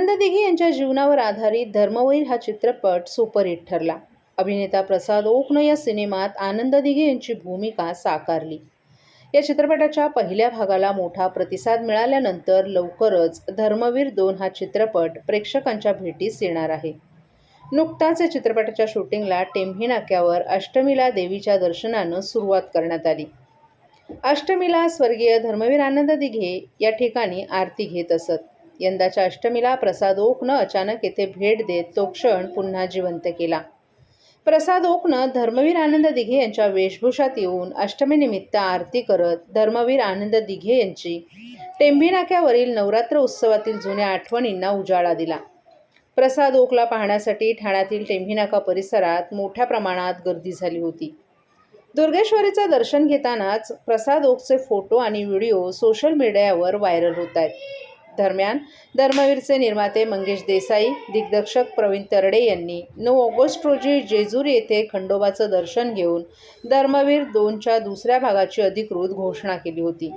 आनंद दिघे यांच्या जीवनावर आधारित धर्मवीर हा चित्रपट सुपरहिट ठरला. अभिनेता प्रसाद ओकनं या सिनेमात आनंद दिघे यांची भूमिका साकारली. या चित्रपटाच्या पहिल्या भागाला मोठा प्रतिसाद मिळाल्यानंतर लवकरच धर्मवीर 2 हा चित्रपट प्रेक्षकांच्या भेटीस येणार आहे. नुकताच या चित्रपटाच्या शूटिंगला टेंभी नाक्यावर अष्टमीला देवीच्या दर्शनानं सुरुवात करण्यात आली. अष्टमीला स्वर्गीय धर्मवीर आनंद दिघे या ठिकाणी आरती घेत असत. यंदाच्या अष्टमीला प्रसाद ओकनं अचानक येथे भेट देत तो क्षण पुन्हा जिवंत केला. प्रसाद ओकनं धर्मवीर आनंद दिघे यांच्या वेशभूषात येऊन अष्टमीनिमित्त आरती करत धर्मवीर आनंद दिघे यांची टेंभी नाक्यावरील नवरात्र उत्सवातील जुन्या आठवणींना उजाळा दिला. प्रसाद ओकला पाहण्यासाठी ठाण्यातील टेंभी नाका परिसरात मोठ्या प्रमाणात गर्दी झाली होती. दुर्गेश्वरीचं दर्शन घेतानाच प्रसाद ओकचे फोटो आणि व्हिडिओ सोशल मीडियावर व्हायरल होत आहेत. दरम्यान धर्मवीरचे निर्माते मंगेश देसाई, दिग्दर्शक प्रवीण तरडे यांनी 9 ऑगस्ट रोजी जेजुरी येथे खंडोबाचं दर्शन घेऊन धर्मवीर 2च्या दुसऱ्या भागाची अधिकृत घोषणा केली होती.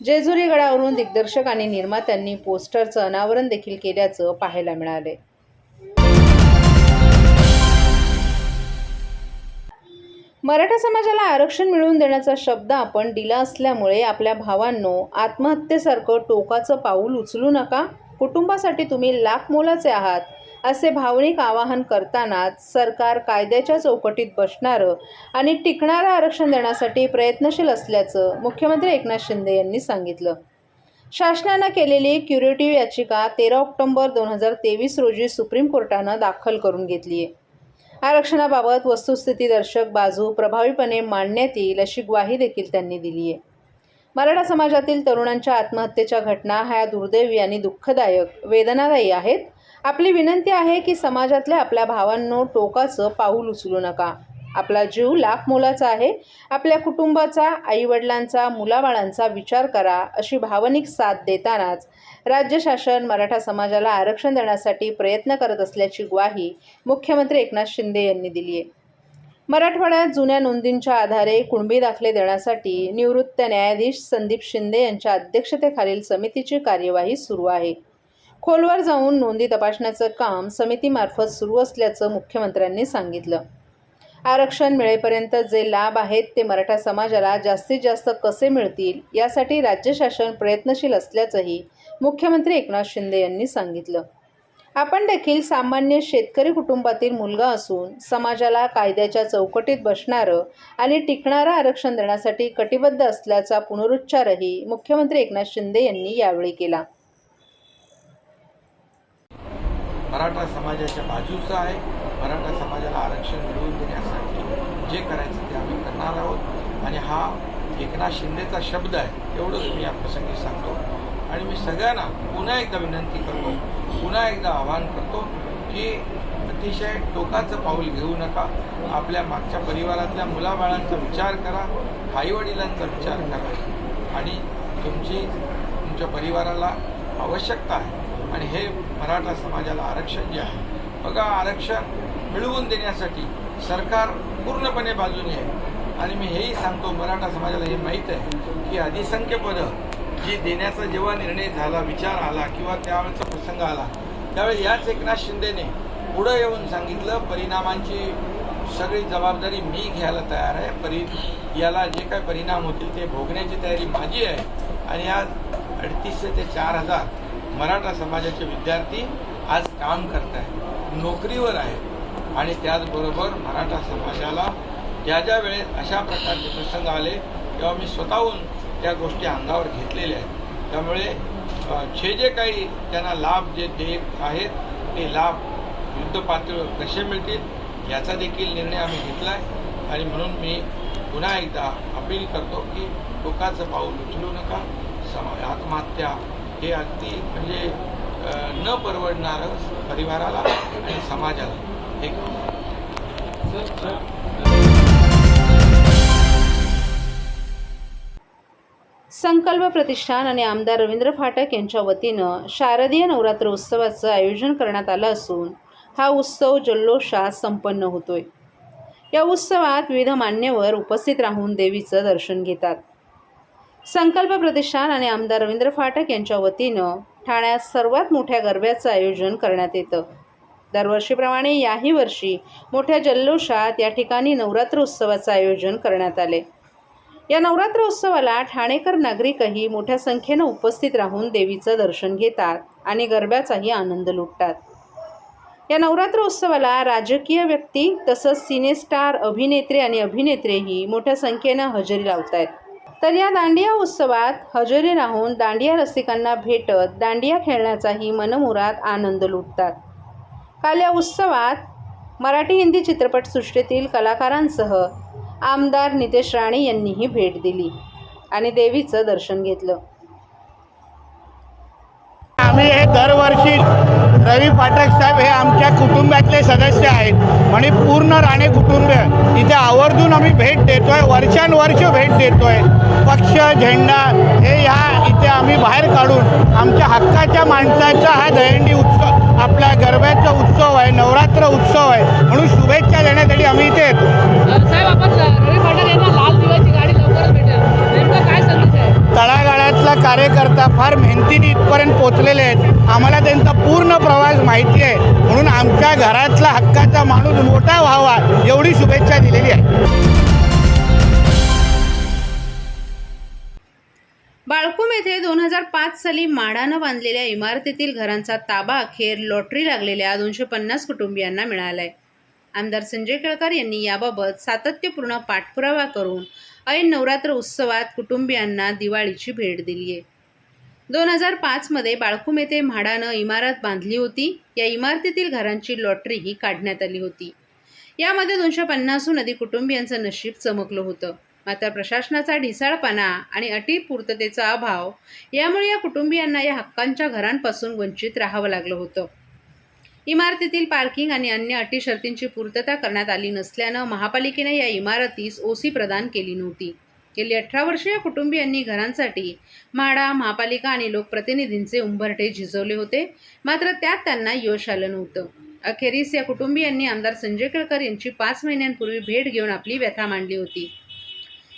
जेजुरी गडावरून दिग्दर्शक आणि निर्मात्यांनी पोस्टरचं अनावरण देखील केल्याचं पाहायला मिळाले. मराठा समाजाला आरक्षण मिळवून देण्याचा शब्द आपण दिला असल्यामुळे आपल्या भावांनो, आत्महत्येसारखं टोकाचं पाऊल उचलू नका. कुटुंबासाठी तुम्ही लाख मोलाचे आहात, असे भावनिक आवाहन करतानाच सरकार कायद्याच्या चौकटीत बसणारं आणि टिकणारं आरक्षण देण्यासाठी प्रयत्नशील असल्याचं मुख्यमंत्री एकनाथ शिंदे यांनी सांगितलं. शासनानं केलेली क्युरेटिव्ह याचिका 13 ऑक्टोबर 2023 रोजी सुप्रीम कोर्टानं दाखल करून घेतली आहे. आरक्षणाबाबत वस्तुस्थितीदर्शक बाजू प्रभावीपणे मांडण्यात येईल अशी ग्वाही देखील त्यांनी दिली आहे. मराठा समाजातील तरुणांच्या आत्महत्येच्या घटना ह्या दुर्दैवी आणि दुःखदायक, वेदनादायी आहेत. आपली विनंती आहे की समाजातल्या आपल्या भावांनो, टोकाचं पाऊल उचलू नका. आपला जीव लाख मोलाचा आहे. आपल्या कुटुंबाचा, आईवडिलांचा, मुलाबाळांचा विचार करा. अशी भावनिक साथ देतानाच राज्य शासन मराठा समाजाला आरक्षण देण्यासाठी प्रयत्न करत असल्याची ग्वाही मुख्यमंत्री एकनाथ शिंदे यांनी दिली आहे. मराठवाड्यात जुन्या नोंदींच्या आधारे कुणबी दाखले देण्यासाठी निवृत्त न्यायाधीश संदीप शिंदे यांच्या अध्यक्षतेखालील समितीची कार्यवाही सुरू आहे. खोलवर जाऊन नोंदी तपासण्याचं काम समितीमार्फत सुरू असल्याचं मुख्यमंत्र्यांनी सांगितलं. आरक्षण मिळेपर्यंत जे लाभ आहेत ते मराठा समाजाला जास्तीत जास्त कसे मिळतील यासाठी राज्य शासन प्रयत्नशील असल्याचंही मुख्यमंत्री एकनाथ शिंदे यांनी सांगितलं. आपण देखील सामान्य शेतकरी कुटुंबातील मुलगा असून समाजाला कायद्याच्या चौकटीत बसणारं आणि टिकणारं आरक्षण देण्यासाठी कटिबद्ध असल्याचा पुनरुच्चारही मुख्यमंत्री एकनाथ शिंदे यांनी यावेळी केला. मराठा समाजाच्या बाजूचं आहे. मराठा समाजाला आरक्षण मिळवून देण्यासाठी जे करायचं ते आम्ही करणार आहोत आणि हा एकनाथ शिंदेचा शब्द आहे एवढंच मी या प्रसंगी सांगतो. आणि मी सगळ्यांना पुन्हा एकदा विनंती करतो, पुन्हा एकदा आवाहन करतो की अतिशय टोकाचं पाऊल घेऊ नका. आपल्या मागच्या परिवारातल्या मुलाबाळांचा विचार करा, आईवडिलांचा विचार करा आणि तुमच्या परिवाराला आवश्यकता आहे आणि हे मराठा समाजाला आरक्षण जे आहे बघा, आरक्षण मिळवून देण्यासाठी सरकार पूर्णपणे बाजूने आहे. आणि मी हेही सांगतो, मराठा समाजाला हे माहीत आहे की अधिसंख्य पदं जी देण्याचा जेव्हा निर्णय झाला, विचार आला किंवा त्यावेळेचा प्रसंग आला, त्यावेळी याच एकनाथ शिंदेने पुढं येऊन सांगितलं परिणामांची सगळी जबाबदारी मी घ्यायला तयार आहे. याला जे काही परिणाम होतील ते भोगण्याची तयारी माझी आहे. आणि आज 3800 ते 4000 मराठा समाजाचे विद्यार्थी आज काम करत आहेत, नोकरीवर आहेत. आणि त्याचबरोबर मराठा समाजाला ज्या वेळेस अशा प्रकारचे प्रसंग आले तेव्हा मी स्वतःहून त्या गोष्टी अंगावर घेतलेल्या आहेत. त्यामुळे जे काही त्यांना लाभ जे देत आहेत ते लाभ युद्ध पातळीवर कसे मिळतील याचा देखील निर्णय आम्ही घेतला आहे. आणि म्हणून मी पुन्हा एकदा अपील करतो की टोकाचं पाऊल उचलू नका. आत्महत्या हे अगदी म्हणजे न परवडणारं परिवाराला आणि समाजाला हे संकल्प प्रतिष्ठान आणि आमदार रवींद्र फाटक यांच्या वतीनं शारदीय नवरात्र उत्सवाचं आयोजन करण्यात आलं असून हा उत्सव जल्लोषात संपन्न होतोय. या उत्सवात विविध मान्यवर उपस्थित राहून देवीचं दर्शन घेतात. संकल्प प्रतिष्ठान आणि आमदार रवींद्र फाटक यांच्या वतीनं ठाण्यात सर्वात मोठ्या गरब्याचं आयोजन करण्यात येतं. दरवर्षीप्रमाणे याही वर्षी मोठ्या जल्लोषात या ठिकाणी नवरात्र उत्सवाचं आयोजन करण्यात आले. या नवरात्र उत्सवाला ठाणेकर नागरिकही मोठ्या संख्येनं उपस्थित राहून देवीचं दर्शन घेतात आणि गरब्याचाही आनंद लुटतात. या नवरात्र उत्सवाला राजकीय व्यक्ती तसंच सिनेस्टार, अभिनेत्री आणि अभिनेत्रीही मोठ्या संख्येनं हजेरी लावत आहेत. तर या दांडिया उत्सवात हजेरी राहून दांडिया रसिकांना भेटत दांडिया खेळण्याचाही मनमुराद आनंद लुटतात. काल या उत्सवात मराठी हिंदी चित्रपटसृष्टीतील कलाकारांसह आमदार नितेश राणे यांनीही भेट दिली आणि देवीचं दर्शन घेतलं. आम्ही हे दरवर्षी रवी पाठक साहेब हे आमच्या कुटुंबातले सदस्य आहेत आणि पूर्ण राणे कुटुंब इथे आवर्जून आम्ही भेट देतोय, वर्षानुवर्ष भेट देतोय. पक्ष झेंडा हे ह्या इथे आम्ही बाहेर काढून आमच्या हक्काच्या माणसाचा हा दहीहंडी उत्सव, आपला गरब्याचा उत्सव आहे, नवरात्र उत्सव आहे, म्हणून शुभेच्छा देण्यासाठी आम्ही इथे येतो. साहेब, आपण रवी पाटील यांना लाल दिव्याची गाडी लवकरच भेटेल, नेमका काय संदेश आहे? तळागाळातला कार्यकर्ता फार मेहनतीने इथपर्यंत पोचलेले आहेत. आम्हाला त्यांचा पूर्ण प्रवास माहिती आहे, म्हणून आमच्या घरातला हक्काचा माणूस मोठा व्हावा एवढी शुभेच्छा दिलेली आहे. बाळकूम येथे 2005 साली म्हाडानं बांधलेल्या इमारतीतील घरांचा ताबा अखेर लॉटरी लागलेल्या 250 कुटुंबियांना मिळालाय. आमदार संजय केळकर यांनी याबाबत सातत्यपूर्ण पाठपुरावा करून ऐन नवरात्र उत्सवात कुटुंबियांना दिवाळीची भेट दिली आहे. 2005 बाळकूम येथे म्हाडानं इमारत बांधली होती. या इमारतीतील घरांची लॉटरीही काढण्यात आली होती. यामध्ये 250हून अधिक कुटुंबियांचं नशीब चमकलं होतं. मात्र प्रशासनाचा ढिसाळपणा आणि अटी पूर्ततेचा अभाव यामुळे या कुटुंबियांना या हक्कांच्या घरांपासून वंचित राहावं लागलं होतं. इमारतीतील पार्किंग आणि अन्य अटी शर्तींची पूर्तता करण्यात आली नसल्यानं महापालिकेने या इमारतीस ओसी प्रदान केली नव्हती. गेली 18 वर्षे या कुटुंबियांनी घरांसाठी म्हाडा, महापालिका आणि लोकप्रतिनिधींचे उंबरठे झिजवले होते, मात्र त्यात त्यांना यश आलं नव्हतं. अखेरीस या कुटुंबियांनी आमदार संजय केळकर यांची 5 महिन्यांपूर्वी भेट घेऊन आपली व्यथा मांडली होती.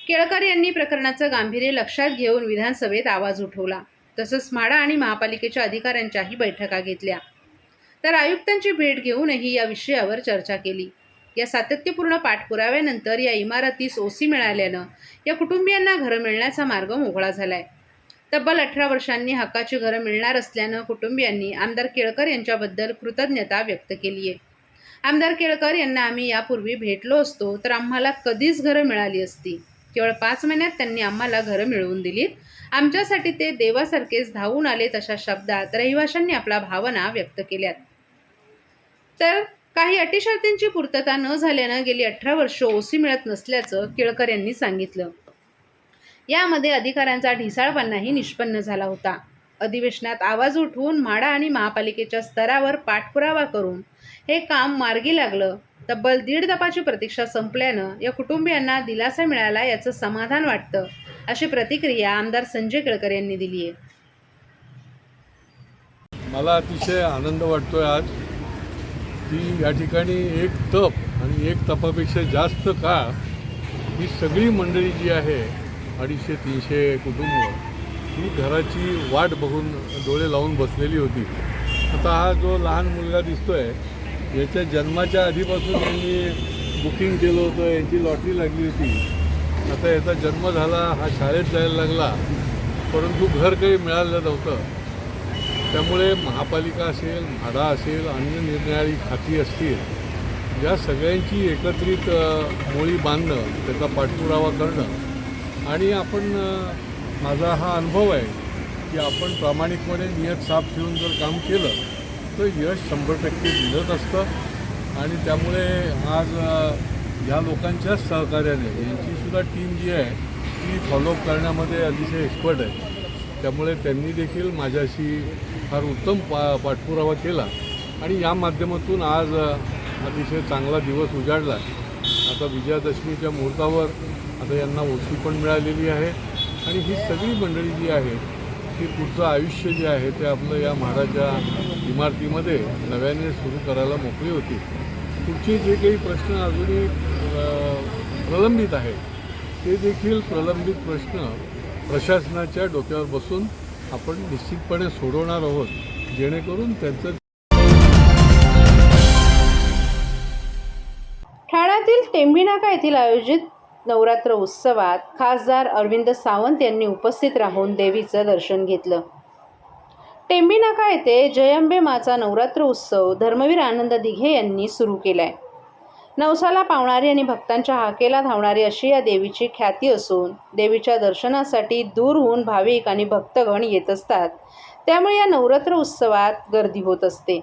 केळकर यांनी प्रकरणाचं गांभीर्य लक्षात घेऊन विधानसभेत आवाज उठवला. तसंच म्हाडा आणि महापालिकेच्या अधिकाऱ्यांच्याही बैठका घेतल्या. तर आयुक्तांची भेट घेऊनही या विषयावर चर्चा केली. या सातत्यपूर्ण पाठपुराव्यानंतर या इमारतीस ओसी मिळाल्यानं या कुटुंबियांना घरं मिळण्याचा मार्ग मोकळा झालाय. तब्बल 18 वर्षांनी हक्काची घरं मिळणार असल्यानं कुटुंबियांनी आमदार केळकर यांच्याबद्दल कृतज्ञता व्यक्त केली आहे. आमदार केळकर यांना आम्ही यापूर्वी भेटलो असतो तर आम्हाला कधीच घरं मिळाली असती. केवळ 5 महिन्यात त्यांनी आम्हाला घरं मिळवून दिलीत. आमच्यासाठी ते देवासारखेच धावून आलेत अशा शब्दात रहिवाशांनी आपल्या भावना व्यक्त केल्यात. तर काही अटी शर्तींची पूर्तता न झाल्यानं गेली 18 वर्ष ओसी मिळत नसल्याचं केळकर यांनी सांगितलं. यामध्ये अधिकाऱ्यांचा ढिसाळपणाही निष्पन्न झाला होता. अधिवेशनात आवाज उठवून म्हाडा आणि महापालिकेच्या स्तरावर पाठपुरावा करून हे काम मार्गी लागलं. तब्बल 1.5 तासाची प्रतीक्षा संपल्यानं या कुटुंबियांना दिलासा मिळाला याचं समाधान वाटतं, अशी प्रतिक्रिया आमदार संजय केळकर यांनी दिली आहे. मला अतिशय आनंद वाटतोय आज की या ठिकाणी एक तप आणि एक तपापेक्षा जास्त काळ ही सगळी मंडळी जी आहे 250-300 कुटुंब ही घराची वाट बघून डोळे लावून बसलेली होती. आता हा जो लहान मुलगा दिसतोय याच्या जन्माच्या आधीपासून यांनी बुकिंग केलं होतं, यांची लॉटरी लागली होती. आता याचा जन्म झाला, हा शाळेत जायला लागला, परंतु घर काही मिळालं नव्हतं. त्यामुळे महापालिका असेल, म्हाडा असेल, अन्य निरनिराळी खाती असतील, या सगळ्यांची एकत्रित मोळी बांधणं, त्याचा पाठपुरावा करणं आणि आपण माझा हा अनुभव आहे की आपण प्रामाणिकपणे नियत साफ ठेवून जर काम केलं तर यश 100% मिळत असतं. आणि त्यामुळे आज या लोकांच्याच सहकार्याने यांचीसुद्धा टीम जी आहे ती फॉलोअप करण्यामध्ये अतिशय एक्सपर्ट आहे. त्यामुळे त्यांनी देखील माझ्याशी फार उत्तम पाठपुरावा केला आणि या माध्यमातून आज अतिशय चांगला दिवस उजाडला. आता विजयादशमीच्या मुहूर्तावर आता यांना ओसी पण मिळालेली आहे आणि ही सगळी मंडळी जी आहे की पुढचं आयुष्य जे आहे ते आपलं या म्हाडाच्या इमारतीमध्ये नव्याने सुरू करायला मोकळी होती. पुढचे जे काही प्रश्न अजूनही प्रलंबित आहेत ते देखील प्रलंबित प्रश्न प्रशासनाच्या डोक्यावर बसून आपण निश्चितपणे सोडवणार आहोत, जेणेकरून त्यांचं ठाण्यातील टेंभीनाका येथील आयोजित नवरात्र उत्सवात खासदार अरविंद सावंत यांनी उपस्थित राहून देवीचं दर्शन घेतलं. टेंभीनाका येथे जयंबे माचा नवरात्र उत्सव धर्मवीर आनंद दिघे यांनी सुरू केलाय. नवसाला पावणारी आणि भक्तांच्या हाकेला धावणारी अशी या देवीची ख्याती असून देवीच्या दर्शनासाठी दूरहून भाविक आणि भक्तगण येत असतात. त्यामुळे या नवरात्र उत्सवात गर्दी होत असते.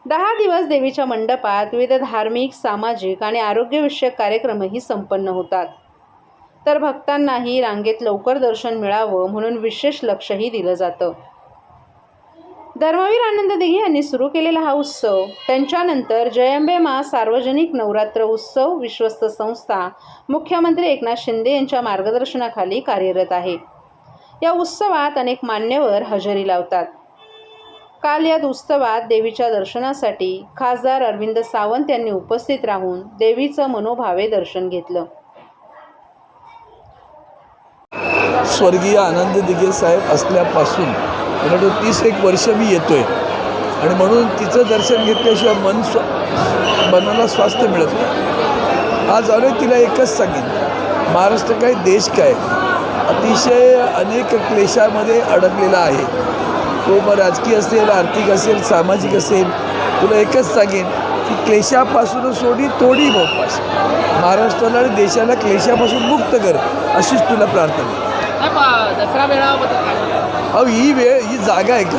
10 दिवस देवीच्या मंडपात विविध धार्मिक, सामाजिक आणि आरोग्यविषयक कार्यक्रमही संपन्न होतात. तर भक्तांनाही रांगेत लवकर दर्शन मिळावं म्हणून विशेष लक्षही दिलं जातं. धर्मवीर आनंद दिघे यांनी सुरू केलेला हा उत्सव त्यांच्यानंतर जयंबे मा सार्वजनिक नवरात्र उत्सव विश्वस्त संस्था मुख्यमंत्री एकनाथ शिंदे यांच्या मार्गदर्शनाखाली कार्यरत आहे. या उत्सवात अनेक मान्यवर हजेरी लावतात. काल या उत्सवात देवीच्या दर्शनासाठी खासदार अरविंद सावंत यांनी उपस्थित राहून देवीचं मनोभावे दर्शन घेतलं. स्वर्गीय आनंद दिघे साहेब असल्यापासून मला 31 वर्ष मी येतोय आणि म्हणून तिचं दर्शन घेतल्याशिवाय मनाला स्वास्थ्य मिळत नाही. आज आलोय तिला एकच सांगेन, महाराष्ट्र काय देश काय अतिशय अनेक क्लेशामध्ये अडकलेला आहे. तो मग राजकीय असेल, आर्थिक असेल, सामाजिक असेल. तुला एकच सांगेन की क्लेशापासून सोडी तोडी मोपास, महाराष्ट्राला आणि देशाला क्लेशापासून मुक्त कर अशीच तुला प्रार्थना. दसरा मेळाव्याबद्दल काय? अहो ही वेळ, ही जागा आहे का?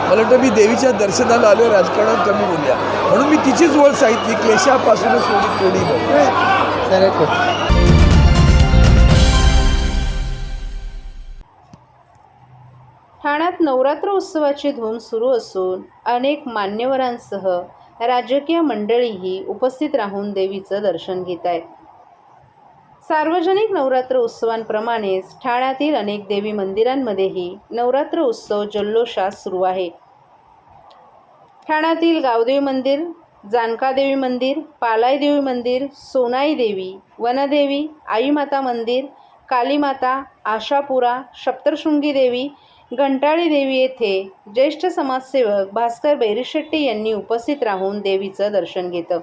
मला वाटतं मी देवीच्या दर्शनाला आलो, राजकारणात कमी बोलूया म्हणून मी तिचीच ओळ सांगितली, क्लेशापासून सोडी तोडी मोपास. ठाण्यात नवरात्र उत्सवाची धूम सुरू असून अनेक मान्यवरांसह राजकीय मंडळीही उपस्थित राहून देवीचं दर्शन घेत आहेत. सार्वजनिक नवरात्र उत्सवांप्रमाणेच ठाण्यातील अनेक देवी मंदिरांमध्येही नवरात्र उत्सव जल्लोषात सुरू आहे. ठाण्यातील गावदेवी मंदिर, जानकादेवी मंदिर, पालाई देवी मंदिर, सोनाई देवी, वनदेवी, आईमाता मंदिर, कालीमाता, आशापुरा, सप्तशृंगी देवी, घंटाळी देवी येथे ज्येष्ठ समाजसेवक भास्कर बैरीशेट्टी यांनी उपस्थित राहून देवीचं दर्शन घेतलं.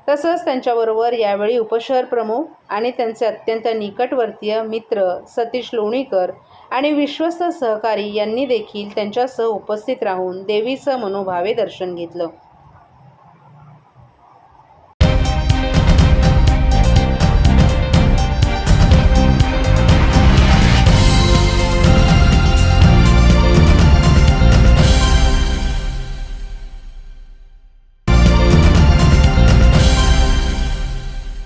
तसंच त्यांच्याबरोबर यावेळी उपशहर प्रमुख आणि त्यांचे अत्यंत निकटवर्तीय मित्र सतीश लोणीकर आणि विश्वस्त सहकारी यांनी देखील त्यांच्यासह उपस्थित राहून देवीचं मनोभावे दर्शन घेतलं.